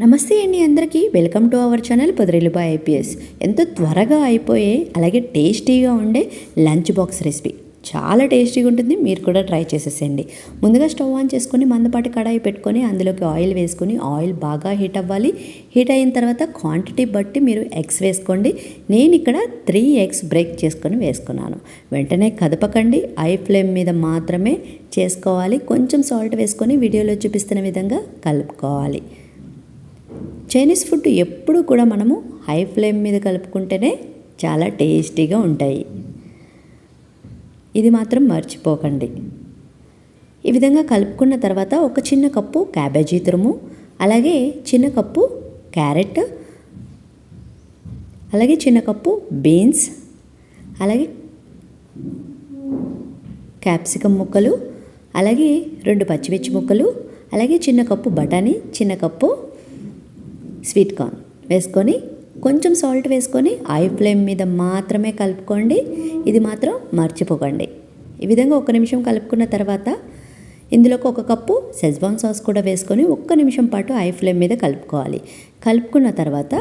నమస్తే అండి అందరికీ welcome to our channel Podirillu by IPS. ఎంతో త్వరగా అయిపోయే అలాగే టేస్టీగా ఉండే లంచ్ బాక్స్ రెసిపీ చాలా టేస్టీగా ఉంటుంది. మీరు కూడా ట్రై చేసేసేయండి. ముందుగా స్టవ్ ఆన్ చేసుకొని మందపాటి కడాయి పెట్టుకొని అందులోకి ఆయిల్ వేసుకొని ఆయిల్ బాగా హీట్ అవ్వాలి. హీట్ అయిన తర్వాత క్వాంటిటీ బట్టి మీరు ఎగ్స్ వేసుకోండి. నేను ఇక్కడ 3 ఎగ్స్ బ్రేక్ చేసుకొని వేసుకున్నాను. వెంటనే కదపకండి, ఐ ఫ్లేమ్ మీద మాత్రమే చేసుకోవాలి. కొంచెం సాల్ట్ వేసుకొని వీడియోలో చూపిస్తున్న విధంగా కలుపుకోవాలి. చైనీస్ ఫుడ్ ఎప్పుడు కూడా మనము హై ఫ్లేమ్ మీద కలుపుకుంటేనే చాలా టేస్టీగా ఉంటాయి. ఇది మాత్రం మర్చిపోకండి. ఈ విధంగా కలుపుకున్న తర్వాత ఒక చిన్న కప్పు క్యాబేజీ తురుము, అలాగే చిన్న కప్పు క్యారెట్, అలాగే చిన్న కప్పు బీన్స్, అలాగే క్యాప్సికమ్ ముక్కలు, అలాగే 2 పచ్చిమిర్చి ముక్కలు, అలాగే చిన్న కప్పు బఠానీ, చిన్న కప్పు స్వీట్ కార్న్ వేసుకొని కొంచెం సాల్ట్ వేసుకొని ఐ ఫ్లేమ్ మీద మాత్రమే కలుపుకోండి. ఇది మాత్రం మర్చిపోకండి. ఈ విధంగా 1 నిమిషం కలుపుకున్న తర్వాత ఇందులోకి 1 కప్పు షెజ్వాన్ సాస్ కూడా వేసుకొని 1 నిమిషం పాటు ఐ ఫ్లేమ్ మీద కలుపుకోవాలి. కలుపుకున్న తర్వాత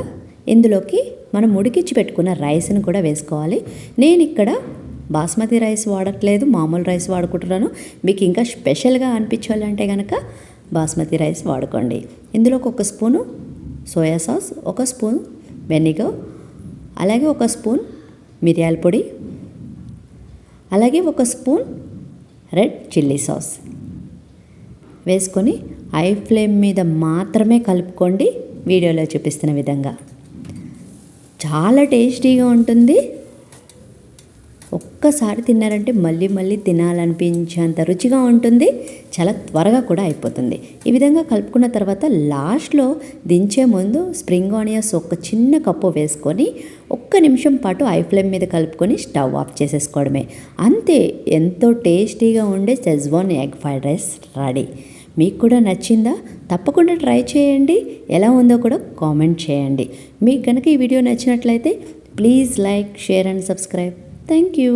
ఇందులోకి మనం ఉడికించి పెట్టుకున్న రైస్ని కూడా వేసుకోవాలి. నేను ఇక్కడ బాస్మతి రైస్ వాడట్లేదు, మామూలు రైస్ వాడుకుంటున్నాను. మీకు ఇంకా స్పెషల్గా అనిపించాలంటే కనుక బాస్మతి రైస్ వాడుకోండి. ఇందులోకి 1 spoon soya sauce, 1 spoon vinegar, అలాగే 1 స్పూన్ మిరియాల పొడి, అలాగే 1 స్పూన్ రెడ్ చిల్లీ సాస్ వేసుకొని ఐ ఫ్లేమ్ మీద మాత్రమే కలుపుకోండి. వీడియోలో చూపిస్తున్న విధంగా చాలా టేస్టీగా ఉంటుంది. ఒక్కసారి తిన్నారంటే మళ్ళీ మళ్ళీ తినాలనిపించేంత రుచిగా ఉంటుంది. చాలా త్వరగా కూడా అయిపోతుంది. ఈ విధంగా కలుపుకున్న తర్వాత లాస్ట్లో దించే ముందు స్ప్రింగ్ ఆనియన్స్ 1 చిన్న కప్పు వేసుకొని 1 నిమిషం పాటు ఐ ఫ్లేమ్ మీద కలుపుకొని స్టవ్ ఆఫ్ చేసేసుకోవడమే. అంతే, ఎంతో టేస్టీగా ఉండే schezwan egg fried rice ready. మీకు కూడా నచ్చిందా? తప్పకుండా ట్రై చేయండి. ఎలా ఉందో కూడా కామెంట్ చేయండి. మీకు కనుక ఈ వీడియో నచ్చినట్లయితే please like, share and subscribe. Thank you.